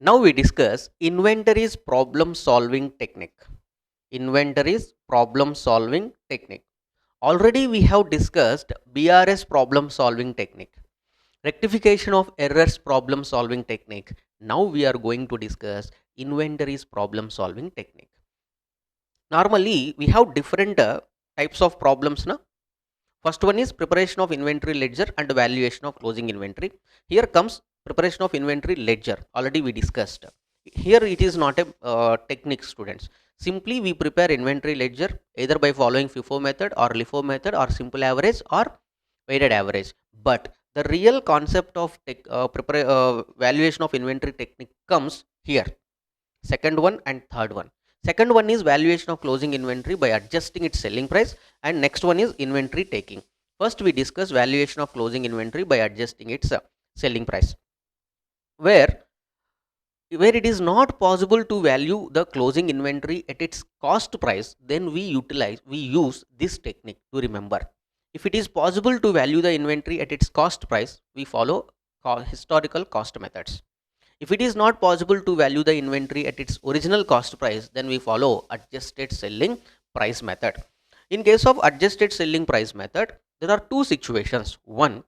Now we discuss inventories problem solving technique. Inventories problem solving technique. Already we have discussed BRS problem solving technique, rectification of errors problem solving technique. Now we are going to discuss inventories problem solving technique. Normally we have different types of problems now. First one is preparation of inventory ledger and valuation of closing inventory. Here comes preparation of inventory ledger. Already we discussed. Here it is not a technique, students. Simply we prepare inventory ledger either by following FIFO method or LIFO method or simple average or weighted average. But the real concept of valuation of inventory technique comes here. Second one and third one. Second one is valuation of closing inventory by adjusting its selling price, and next one is inventory taking. First we discuss valuation of closing inventory by adjusting its selling price, where it is not possible to value the closing inventory at its cost price, then we use this technique to remember. If it is possible to value the inventory at its cost price, we follow historical cost methods. If it is not possible to value the inventory at its original cost price, then we follow adjusted selling price method. In case of adjusted selling price method, there are two situations. One,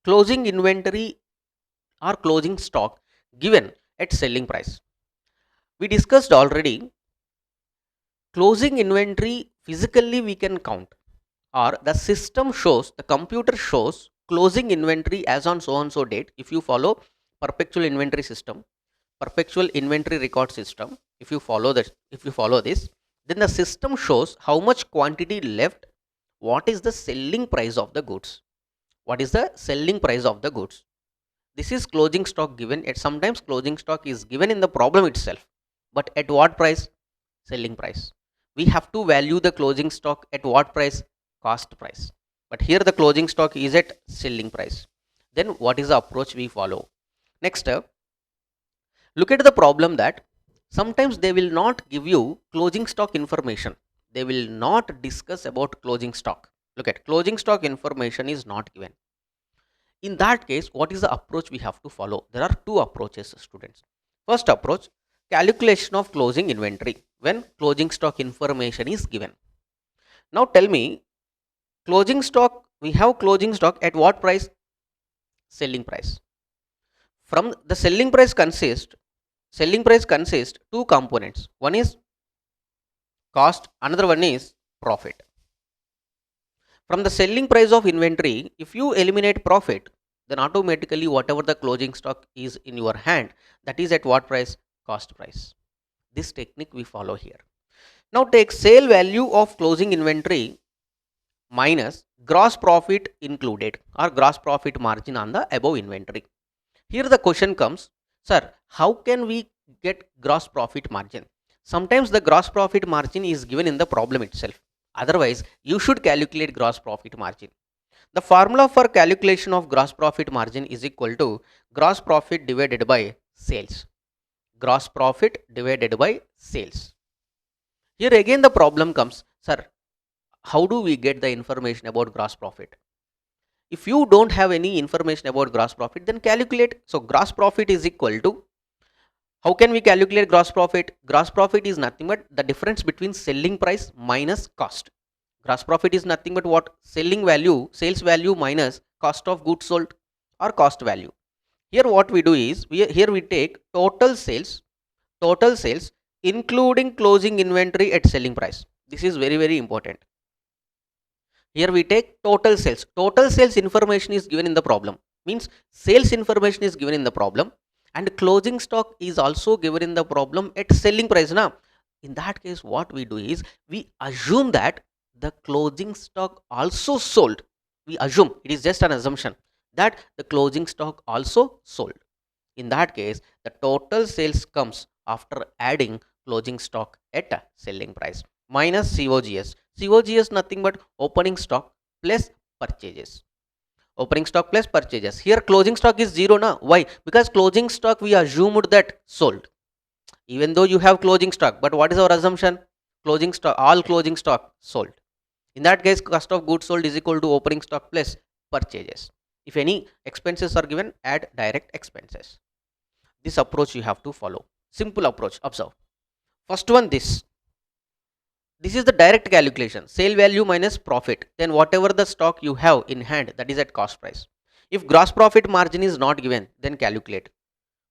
closing inventory or closing stock given at selling price. We discussed already, closing inventory physically we can count, or the system shows, the computer shows closing inventory as on so and so date. If you follow perpetual inventory system, perpetual inventory record system, if you follow this, then the system shows how much quantity left, what is the selling price of the goods, what is the selling price of the goods. This is closing stock given at, sometimes closing stock is given in the problem itself, but at what price? Selling price. We have to value the closing stock at what price? Cost price. But here the closing stock is at selling price. Then what is the approach we follow? Next, look at the problem that sometimes they will not give you closing stock information. They will not discuss about closing stock. Look at, closing stock information is not given. In that case, what is the approach we have to follow? There are two approaches, students. First approach, calculation of closing inventory when closing stock information is given. Now tell me, closing stock, we have closing stock at what price? Selling price. From the selling price consists two components. One is cost, another one is profit. From the selling price of inventory, if you eliminate profit, then automatically whatever the closing stock is in your hand, that is at what price? Cost price. This technique we follow here. Now take sale value of closing inventory minus gross profit included, or gross profit margin on the above inventory. Here the question comes, sir, how can we get gross profit margin? Sometimes the gross profit margin is given in the problem itself. Otherwise, you should calculate gross profit margin. The formula for calculation of gross profit margin is equal to gross profit divided by sales. Gross profit divided by sales. Here again the problem comes, sir, how do we get the information about gross profit? If you don't have any information about gross profit, then calculate. So gross profit is equal to, how can we calculate gross profit? Gross profit is nothing but the difference between selling price minus cost. Gross profit is nothing but what? Selling value, sales value minus cost of goods sold or cost value. Here what we do is, here we take total sales including closing inventory at selling price. This is very, very important. Here we take total sales. Total sales information is given in the problem. Means sales information is given in the problem, and closing stock is also given in the problem at selling price. Now, in that case, what we do is we assume that the closing stock also sold. We assume, it is just an assumption, that the closing stock also sold. In that case, the total sales comes after adding closing stock at selling price minus COGS. COGS nothing but opening stock plus purchases. Opening stock plus purchases. Here closing stock is zero now. Why? Because closing stock we assumed that sold. Even though you have closing stock, but what is our assumption? Closing stock, all closing stock sold. In that case, cost of goods sold is equal to opening stock plus purchases. If any expenses are given, add direct expenses. This approach you have to follow. Simple approach. Observe. First one, this is the direct calculation, sale value minus profit, then whatever the stock you have in hand, that is at cost price. If gross profit margin is not given, then calculate.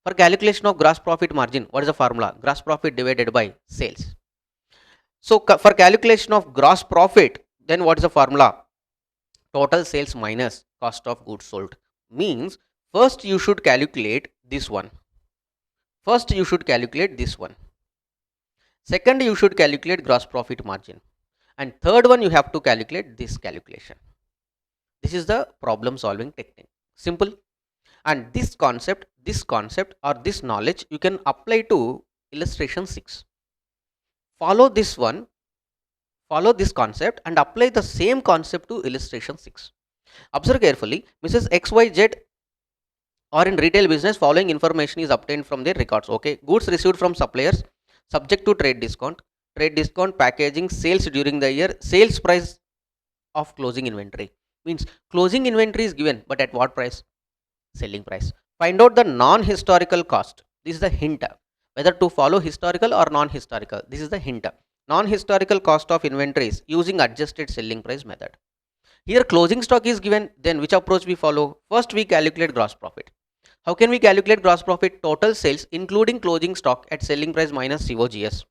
For calculation of gross profit margin, what is the formula? Gross profit divided by sales. So for calculation of gross profit, then what is the formula? Total sales minus cost of goods sold. Means first you should calculate this one. First you should calculate this one. Second, you should calculate gross profit margin. And third one, you have to calculate this calculation. This is the problem solving technique. Simple. And this concept or this knowledge you can apply to illustration 6. Follow this one, follow this concept and apply the same concept to illustration 6. Observe carefully. Mrs. XYZ or in retail business, following information is obtained from their records. Okay, goods received from suppliers subject to trade discount, packaging, sales during the year, sales price of closing inventory. Means closing inventory is given, but at what price? Selling price. Find out the non-historical cost. This is the hint. Whether to follow historical or non-historical. This is the hint. Non-historical cost of inventories using adjusted selling price method. Here closing stock is given, then which approach we follow? First we calculate gross profit. How can we calculate gross profit? Total sales including closing stock at selling price minus COGS.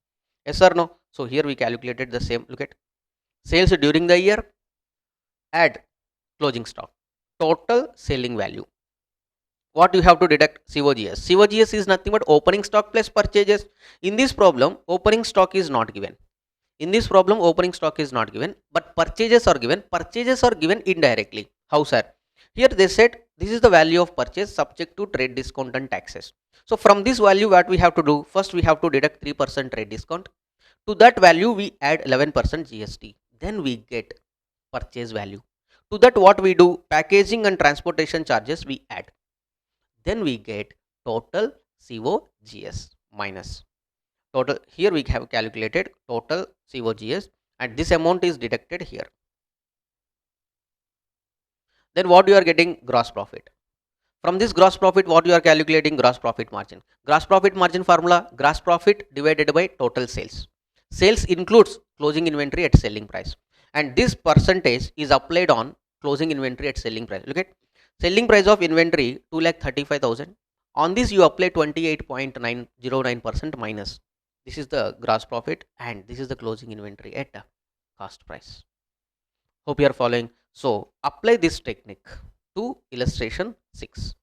Yes or no? So here we calculated the same. Look at sales during the year, add closing stock, total selling value. What you have to deduct? COGS. COGS is nothing but opening stock plus purchases. In this problem, opening stock is not given. In this problem, opening stock is not given, but purchases are given. Purchases are given indirectly. How, sir? Here they said this is the value of purchase subject to trade discount and taxes. So from this value, what we have to do? First, we have to deduct 3% trade discount. To that value, we add 11% GST. Then we get purchase value. To that, what we do? Packaging and transportation charges we add. Then we get total COGS minus total. Here we have calculated total COGS and this amount is deducted here. Then what you are getting? Gross profit. From this gross profit, what you are calculating? Gross profit margin. Gross profit margin formula: gross profit divided by total sales. Sales includes closing inventory at selling price, and this percentage is applied on closing inventory at selling price. Look at selling price of inventory 2,35,000. On this you apply 28.909% minus. This is the gross profit and this is the closing inventory at cost price. Hope you are following. So apply this technique to illustration 6.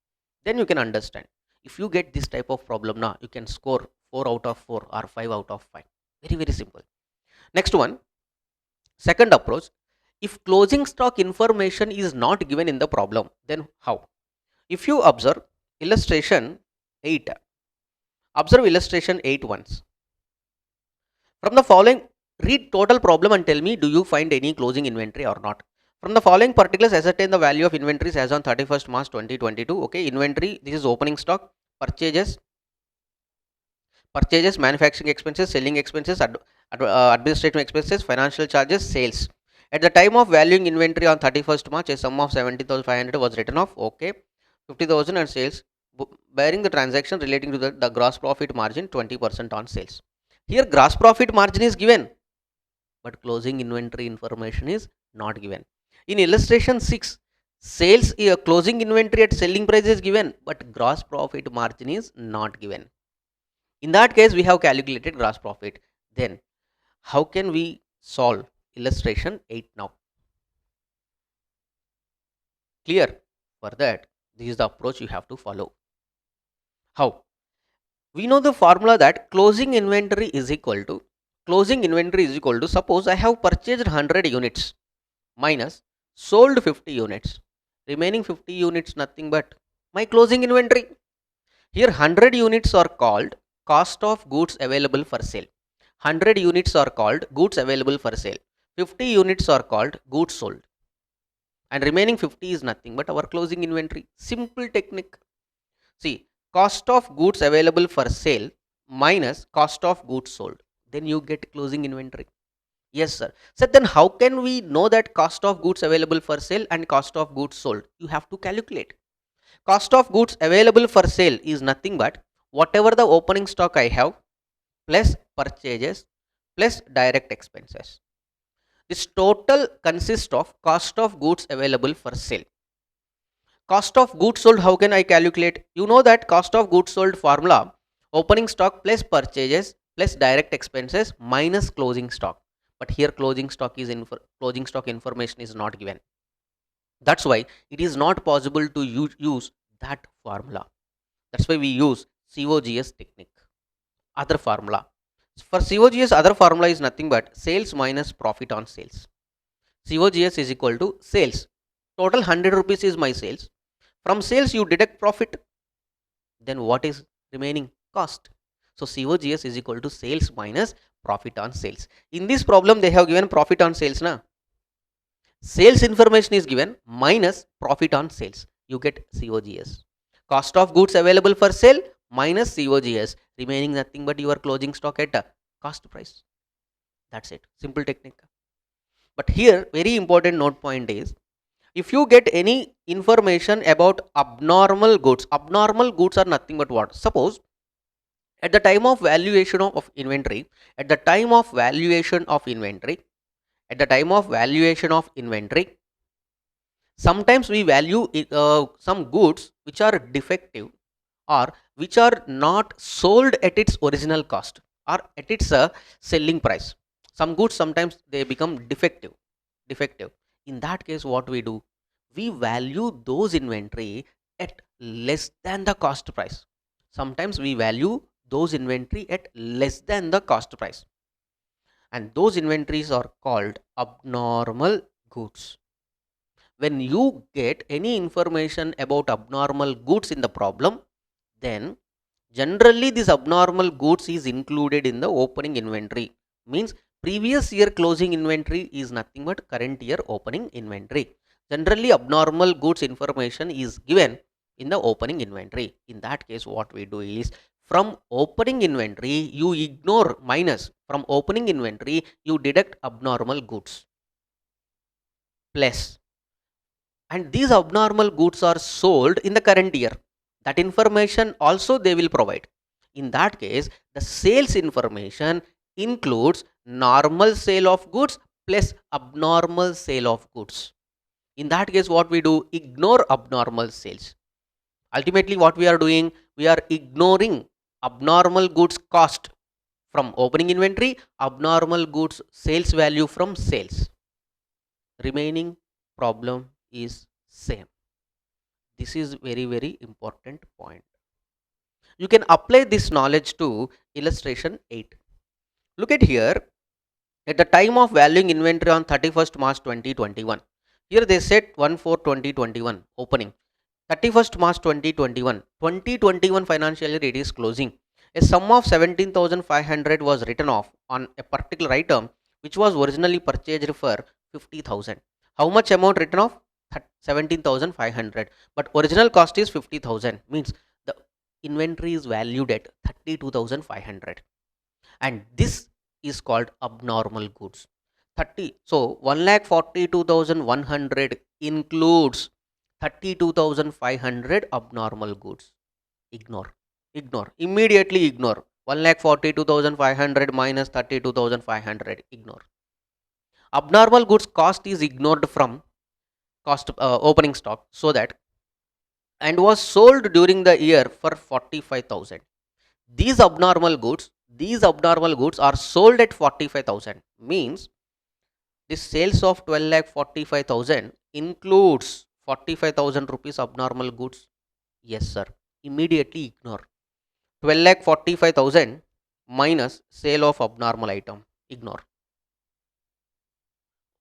Then you can understand. If you get this type of problem now, you can score 4 out of 4 or 5 out of 5. Very simple. Next one, second approach. If closing stock information is not given in the problem, then how? If you observe illustration 8, observe illustration 8 once. From the following, read total problem and tell me, do you find any closing inventory or not? From the following particulars, ascertain the value of inventories as on 31st March 2022. Okay, inventory, this is opening stock, purchases, manufacturing expenses, selling expenses, administrative expenses, financial charges, sales. At the time of valuing inventory on 31st March, a sum of 70,500 was written off. Okay, 50,000 and sales, bearing the transaction relating to the gross profit margin 20% on sales. Here gross profit margin is given, but closing inventory information is not given. In illustration 6, sales closing inventory at selling price is given, but gross profit margin is not given. In that case, we have calculated gross profit. Then how can we solve illustration 8 now? Clear? For that, this is the approach you have to follow. How? We know the formula that closing inventory is equal to suppose I have purchased 100 units minus sold 50 units. Remaining 50 units nothing but my closing inventory. Here 100 units are called cost of goods available for sale. 100 units are called goods available for sale. 50 units are called goods sold. And remaining 50 is nothing but our closing inventory. Simple technique. See, cost of goods available for sale minus cost of goods sold. Then you get closing inventory. Yes, sir. So then how can we know that cost of goods available for sale and cost of goods sold? You have to calculate. Cost of goods available for sale is nothing but whatever the opening stock I have plus purchases plus direct expenses. This total consists of cost of goods available for sale. Cost of goods sold, how can I calculate? You know that cost of goods sold formula, opening stock plus purchases plus direct expenses minus closing stock. But here closing stock information is not given. That's why it is not possible to use that formula. That's why we use COGS technique. Other formula. For COGS, other formula is nothing but sales minus profit on sales. COGS is equal to sales. Total 100 rupees is my sales. From sales you deduct profit. Then what is remaining? Cost. So COGS is equal to sales minus profit on sales. In this problem they have given profit on sales na. Sales information is given minus profit on sales. You get COGS. Cost of goods available for sale minus COGS. Remaining nothing but your closing stock at a cost price. That's it. Simple technique. But here very important note point is, if you get any information about abnormal goods are nothing but what? Suppose at the time of valuation of inventory, at the time of valuation of inventory, at the time of valuation of inventory, sometimes we value some goods which are defective or which are not sold at its original cost or at its selling price. Some goods sometimes they become defective. In that case what we do, we value those inventory at less than the cost price. Sometimes we value those inventory at less than the cost price, and those inventories are called abnormal goods. When you get any information about abnormal goods in the problem, then generally this abnormal goods is included in the opening inventory. Means previous year closing inventory is nothing but current year opening inventory. Generally abnormal goods information is given in the opening inventory. In that case what we do is, from opening inventory you ignore minus, from opening inventory you deduct abnormal goods plus, and these abnormal goods are sold in the current year. That information also they will provide. In that case the sales information includes normal sale of goods plus abnormal sale of goods. In that case what we do, ignore abnormal sales. Ultimately what we are doing, we are ignoring abnormal goods cost from opening inventory, abnormal goods sales value from sales. Remaining problem is same. This is very important point. You can apply this knowledge to illustration 8. Look at here. At the time of valuing inventory on 31st March 2021, here they set 1/4/2021 opening, 31st March 2021 financial year it is closing. A sum of 17,500 was written off on a particular item which was originally purchased for 50,000. How much amount written off? 17,500. But original cost is 50,000. Means the inventory is valued at 32,500. And this is called abnormal goods. 30. So 1,42,100 includes 32,500 abnormal goods. Ignore. Ignore. Immediately ignore. 1,42,500 minus 32,500. Ignore. Abnormal goods cost is ignored from cost opening stock, so that, and was sold during the year for 45,000. These abnormal goods are sold at 45,000. Means this sales of 12,45,000 includes 45,000 rupees abnormal goods. Yes sir. Immediately ignore. 12,45,000 minus sale of abnormal item. Ignore.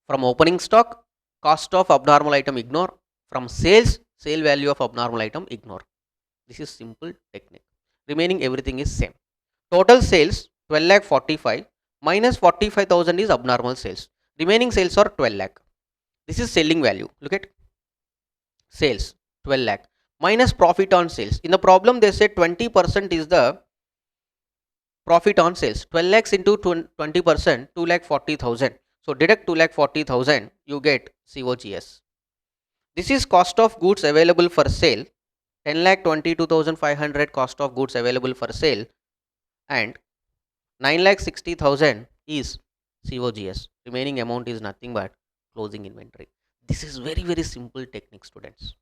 From opening stock, cost of abnormal item ignore. From sales, sale value of abnormal item ignore. This is simple technique. Remaining everything is same. Total sales 12,45,000 minus 45,000 is abnormal sales. Remaining sales are 12 lakh. This is selling value. Look at sales 12 lakh minus profit on sales. In the problem they said 20% is the profit on sales. 12 lakhs into 20%, 2,40,000. So deduct 2,40,000, you get COGS. This is cost of goods available for sale 10,22,500 cost of goods available for sale, and 9,60,000 is COGS. Remaining amount is nothing but closing inventory. This is very, very simple technique, students.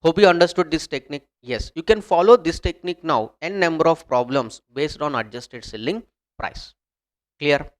Hope you understood this technique. Yes, you can follow this technique now. N number of problems based on adjusted selling price. Clear?